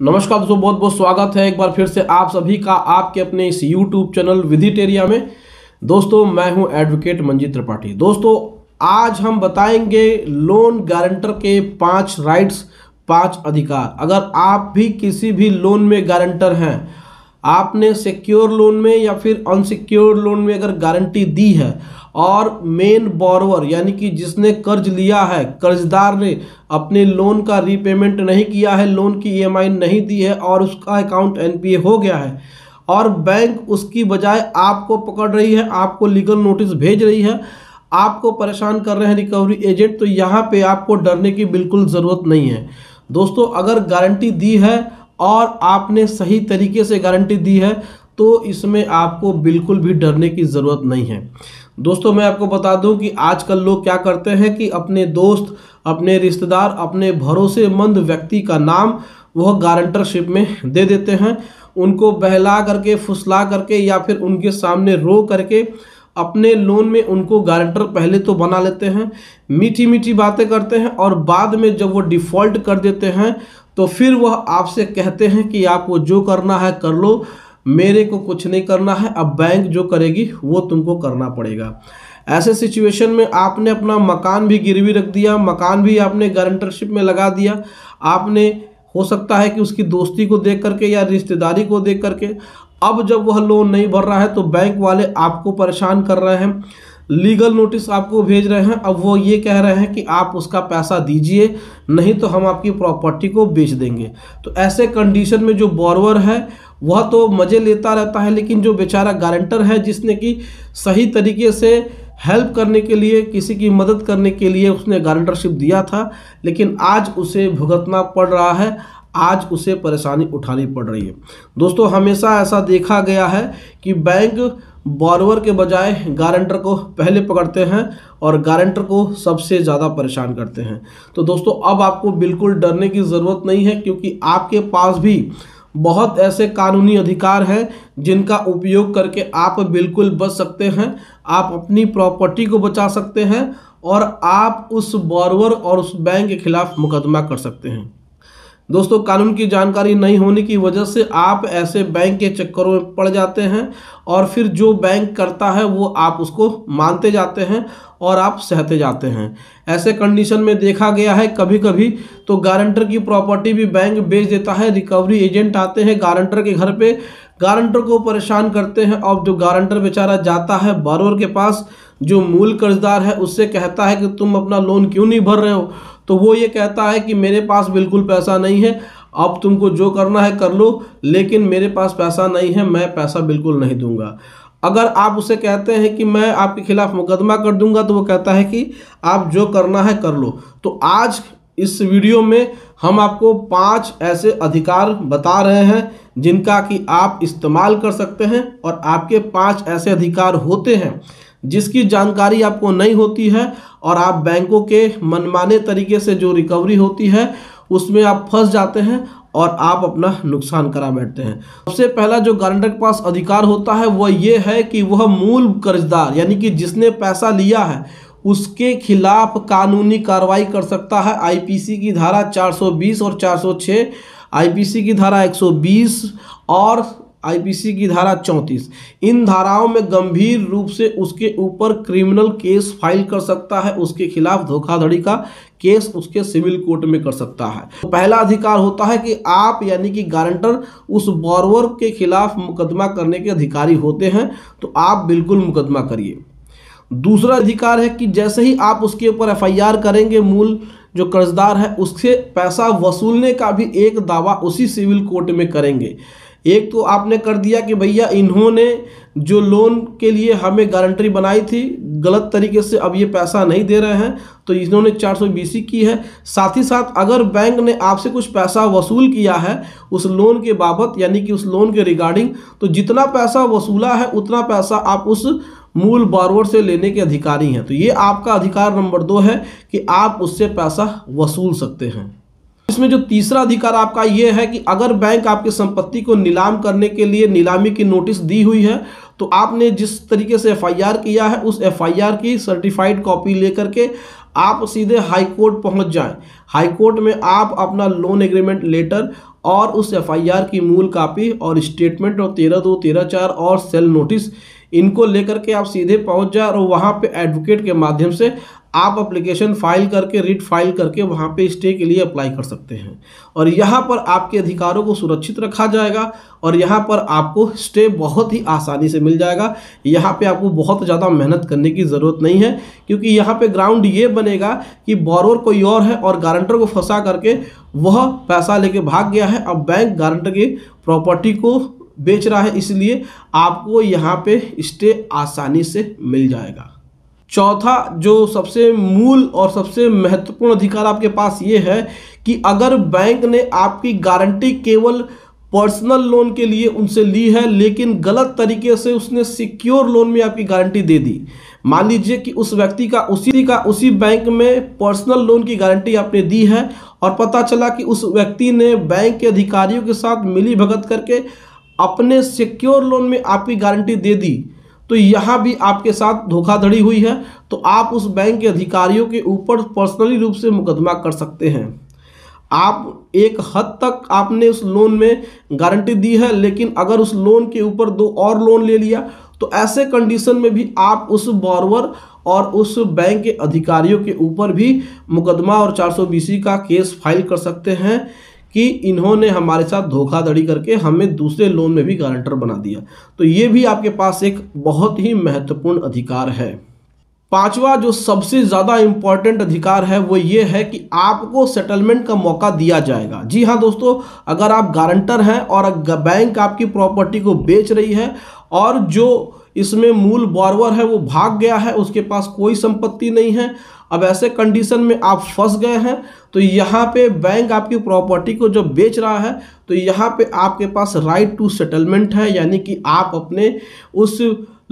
नमस्कार दोस्तों, बहुत बहुत स्वागत है एक बार फिर से आप सभी का आपके अपने इस YouTube चैनल विदिटेरिया में। दोस्तों मैं हूं एडवोकेट मंजीत त्रिपाठी। दोस्तों आज हम बताएंगे लोन गारंटर के 5 राइट्स, 5 अधिकार। अगर आप भी किसी भी लोन में गारंटर हैं, आपने सिक्योर लोन में या फिर अनसिक्योर लोन में अगर गारंटी दी है और मेन बोरोवर यानी कि जिसने कर्ज लिया है, कर्जदार ने अपने लोन का रीपेमेंट नहीं किया है, लोन की ईएमआई नहीं दी है और उसका अकाउंट एनपीए हो गया है और बैंक उसकी बजाय आपको पकड़ रही है, आपको लीगल नोटिस भेज रही है, आपको परेशान कर रहे हैं रिकवरी एजेंट, तो यहाँ पे आपको डरने की बिल्कुल ज़रूरत नहीं है। दोस्तों अगर गारंटी दी है और आपने सही तरीके से गारंटी दी है तो इसमें आपको बिल्कुल भी डरने की ज़रूरत नहीं है। दोस्तों मैं आपको बता दूं कि आजकल लोग क्या करते हैं कि अपने दोस्त, अपने रिश्तेदार, अपने भरोसेमंद व्यक्ति का नाम वह गारंटरशिप में दे देते हैं। उनको बहला करके, फुसला करके या फिर उनके सामने रो करके अपने लोन में उनको गारंटर पहले तो बना लेते हैं, मीठी मीठी बातें करते हैं और बाद में जब वो डिफ़ॉल्ट कर देते हैं तो फिर वह आपसे कहते हैं कि आपको जो करना है कर लो, मेरे को कुछ नहीं करना है, अब बैंक जो करेगी वो तुमको करना पड़ेगा। ऐसे सिचुएशन में आपने अपना मकान भी गिरवी रख दिया, मकान भी आपने गारंटरशिप में लगा दिया, आपने हो सकता है कि उसकी दोस्ती को देख करके या रिश्तेदारी को देख करके अब जब वह लोन नहीं भर रहा है तो बैंक वाले आपको परेशान कर रहे हैं, लीगल नोटिस आपको भेज रहे हैं। अब वो ये कह रहे हैं कि आप उसका पैसा दीजिए, नहीं तो हम आपकी प्रॉपर्टी को बेच देंगे। तो ऐसे कंडीशन में जो बोरोवर है वह तो मज़े लेता रहता है, लेकिन जो बेचारा गारंटर है जिसने कि सही तरीके से हेल्प करने के लिए, किसी की मदद करने के लिए उसने गारंटरशिप दिया था, लेकिन आज उसे भुगतना पड़ रहा है, आज उसे परेशानी उठानी पड़ रही है। दोस्तों हमेशा ऐसा देखा गया है कि बैंक बोरोवर के बजाय गारंटर को पहले पकड़ते हैं और गारंटर को सबसे ज़्यादा परेशान करते हैं। तो दोस्तों अब आपको बिल्कुल डरने की ज़रूरत नहीं है, क्योंकि आपके पास भी बहुत ऐसे कानूनी अधिकार हैं जिनका उपयोग करके आप बिल्कुल बच सकते हैं, आप अपनी प्रॉपर्टी को बचा सकते हैं और आप उस बोरोवर और उस बैंक के खिलाफ मुकदमा कर सकते हैं। दोस्तों कानून की जानकारी नहीं होने की वजह से आप ऐसे बैंक के चक्करों में पड़ जाते हैं और फिर जो बैंक करता है वो आप उसको मानते जाते हैं और आप सहते जाते हैं। ऐसे कंडीशन में देखा गया है कभी कभी तो गारंटर की प्रॉपर्टी भी बैंक बेच देता है, रिकवरी एजेंट आते हैं गारंटर के घर पे, गारंटर को परेशान करते हैं और जो गारंटर बेचारा जाता है बोरोवर के पास, जो मूल कर्जदार है उससे कहता है कि तुम अपना लोन क्यों नहीं भर रहे हो, तो वो ये कहता है कि मेरे पास बिल्कुल पैसा नहीं है, अब तुमको जो करना है कर लो, लेकिन मेरे पास पैसा नहीं है, मैं पैसा बिल्कुल नहीं दूंगा। अगर आप उसे कहते हैं कि मैं आपके खिलाफ मुकदमा कर दूंगा तो वो कहता है कि आप जो करना है कर लो। तो आज इस वीडियो में हम आपको 5 ऐसे अधिकार बता रहे हैं जिनका कि आप इस्तेमाल कर सकते हैं, और आपके 5 ऐसे अधिकार होते हैं जिसकी जानकारी आपको नहीं होती है और आप बैंकों के मनमाने तरीके से जो रिकवरी होती है उसमें आप फंस जाते हैं और आप अपना नुकसान करा बैठते हैं। सबसे पहला जो गारंटर के पास अधिकार होता है वह ये है कि वह मूल कर्जदार यानी कि जिसने पैसा लिया है उसके खिलाफ कानूनी कार्रवाई कर सकता है। आईपीसी की धारा 420 और 406, आईपीसी की धारा 120 और आईपीसी की धारा 34, इन धाराओं में गंभीर रूप से उसके ऊपर क्रिमिनल केस फाइल कर सकता है, उसके खिलाफ धोखाधड़ी का केस उसके सिविल कोर्ट में कर सकता है। तो पहला अधिकार होता है कि आप यानी कि गारंटर उस बोरोवर के खिलाफ मुकदमा करने के अधिकारी होते हैं, तो आप बिल्कुल मुकदमा करिए। दूसरा अधिकार है कि जैसे ही आप उसके ऊपर एफआईआर करेंगे, मूल जो कर्जदार है उससे पैसा वसूलने का भी एक दावा उसी सिविल कोर्ट में करेंगे। एक तो आपने कर दिया कि भैया इन्होंने जो लोन के लिए हमें गारंटी बनाई थी गलत तरीके से अब ये पैसा नहीं दे रहे हैं, तो इन्होंने 420 की है। साथ ही साथ अगर बैंक ने आपसे कुछ पैसा वसूल किया है उस लोन के बाबत यानी कि उस लोन के रिगार्डिंग, तो जितना पैसा वसूला है उतना पैसा आप उस मूल बोरोवर से लेने के अधिकारी हैं। तो ये आपका अधिकार नंबर 2 है कि आप उससे पैसा वसूल सकते हैं। इसमें जो तीसरा अधिकार आपका ये है कि अगर बैंक आपकी संपत्ति को नीलाम करने के लिए नीलामी की नोटिस दी हुई है तो आपने जिस तरीके से एफआईआर किया है उस एफआईआर की सर्टिफाइड कॉपी लेकर के आप सीधे हाई कोर्ट पहुंच जाएं। हाई कोर्ट में आप अपना लोन एग्रीमेंट लेटर और उस एफआईआर की मूल कापी और स्टेटमेंट और 13/2, 13/4 और सेल नोटिस, इनको लेकर के आप सीधे पहुंच जाए और वहां पे एडवोकेट के माध्यम से आप एप्लीकेशन फाइल करके, रिट फाइल करके वहां पे स्टे के लिए अप्लाई कर सकते हैं। और यहाँ पर आपके अधिकारों को सुरक्षित रखा जाएगा और यहाँ पर आपको स्टे बहुत ही आसानी से मिल जाएगा। यहाँ पे आपको बहुत ज़्यादा मेहनत करने की ज़रूरत नहीं है, क्योंकि यहाँ पे ग्राउंड ये बनेगा कि बोरोवर कोई और है और गारंटर को फंसा करके वह पैसा लेके भाग गया है। अब बैंक गारंटर की प्रॉपर्टी को बेच रहा है, इसलिए आपको यहाँ पे स्टे आसानी से मिल जाएगा। चौथा जो सबसे मूल और सबसे महत्वपूर्ण अधिकार आपके पास ये है कि अगर बैंक ने आपकी गारंटी केवल पर्सनल लोन के लिए उनसे ली है, लेकिन गलत तरीके से उसने सिक्योर लोन में आपकी गारंटी दे दी। मान लीजिए कि उस व्यक्ति का उसी बैंक में पर्सनल लोन की गारंटी आपने दी है और पता चला कि उस व्यक्ति ने बैंक के अधिकारियों के साथ मिली भगत करके अपने सिक्योर लोन में आपकी गारंटी दे दी, तो यहाँ भी आपके साथ धोखाधड़ी हुई है, तो आप उस बैंक के अधिकारियों के ऊपर पर्सनली रूप से मुकदमा कर सकते हैं। आप एक हद तक आपने उस लोन में गारंटी दी है, लेकिन अगर उस लोन के ऊपर 2 और लोन ले लिया तो ऐसे कंडीशन में भी आप उस बोरोवर और उस बैंक के अधिकारियों के ऊपर भी मुकदमा और 420 का केस फाइल कर सकते हैं कि इन्होंने हमारे साथ धोखाधड़ी करके हमें दूसरे लोन में भी गारंटर बना दिया। तो ये भी आपके पास एक बहुत ही महत्वपूर्ण अधिकार है। पांचवा जो सबसे ज़्यादा इम्पॉर्टेंट अधिकार है वो ये है कि आपको सेटलमेंट का मौका दिया जाएगा। जी हाँ दोस्तों, अगर आप गारंटर हैं और बैंक आपकी प्रॉपर्टी को बेच रही है और जो इसमें मूल बोरोवर है वो भाग गया है, उसके पास कोई संपत्ति नहीं है, अब ऐसे कंडीशन में आप फंस गए हैं, तो यहाँ पे बैंक आपकी प्रॉपर्टी को जब बेच रहा है तो यहाँ पे आपके पास राइट टू सेटलमेंट है, यानी कि आप अपने उस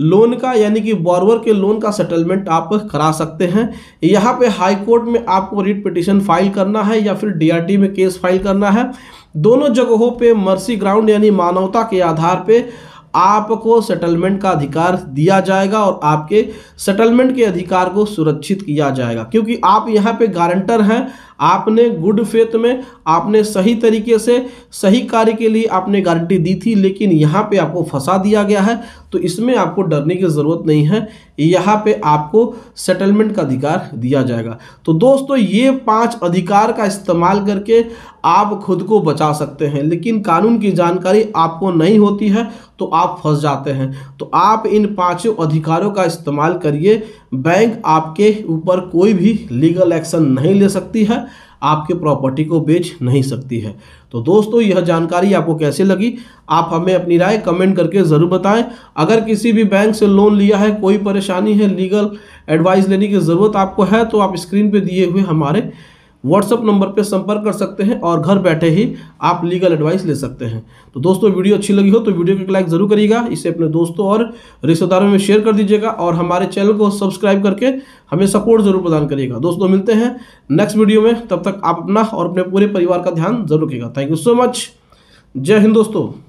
लोन का, यानी कि बोरोवर के लोन का सेटलमेंट आप करा सकते हैं। यहाँ पे हाई कोर्ट में आपको रिट पिटीशन फाइल करना है या फिर डीआरटी में केस फाइल करना है। दोनों जगहों पे मर्सी ग्राउंड यानी मानवता के आधार पे आपको सेटलमेंट का अधिकार दिया जाएगा और आपके सेटलमेंट के अधिकार को सुरक्षित किया जाएगा, क्योंकि आप यहाँ पे गारंटर हैं। आपने गुड फेथ में, आपने सही तरीके से सही कार्य के लिए आपने गारंटी दी थी, लेकिन यहाँ पे आपको फंसा दिया गया है, तो इसमें आपको डरने की ज़रूरत नहीं है। यहाँ पे आपको सेटलमेंट का अधिकार दिया जाएगा। तो दोस्तों, ये 5 अधिकार का इस्तेमाल करके आप खुद को बचा सकते हैं, लेकिन कानून की जानकारी आपको नहीं होती है तो आप फंस जाते हैं। तो आप इन 5 अधिकारों का इस्तेमाल करिए। बैंक आपके ऊपर कोई भी लीगल एक्शन नहीं ले सकती है, आपके प्रॉपर्टी को बेच नहीं सकती है। तो दोस्तों, यह जानकारी आपको कैसे लगी, आप हमें अपनी राय कमेंट करके ज़रूर बताएं। अगर किसी भी बैंक से लोन लिया है, कोई परेशानी है, लीगल एडवाइस लेने की ज़रूरत आपको है, तो आप स्क्रीन पे दिए हुए हमारे व्हाट्सएप नंबर पे संपर्क कर सकते हैं और घर बैठे ही आप लीगल एडवाइस ले सकते हैं। तो दोस्तों, वीडियो अच्छी लगी हो तो वीडियो को एक लाइक ज़रूर करिएगा, इसे अपने दोस्तों और रिश्तेदारों में शेयर कर दीजिएगा और हमारे चैनल को सब्सक्राइब करके हमें सपोर्ट जरूर प्रदान करिएगा। दोस्तों, मिलते हैं नेक्स्ट वीडियो में, तब तक आप अपना और अपने पूरे परिवार का ध्यान जरूर रखिएगा। Thank you so much. जय हिंद दोस्तों।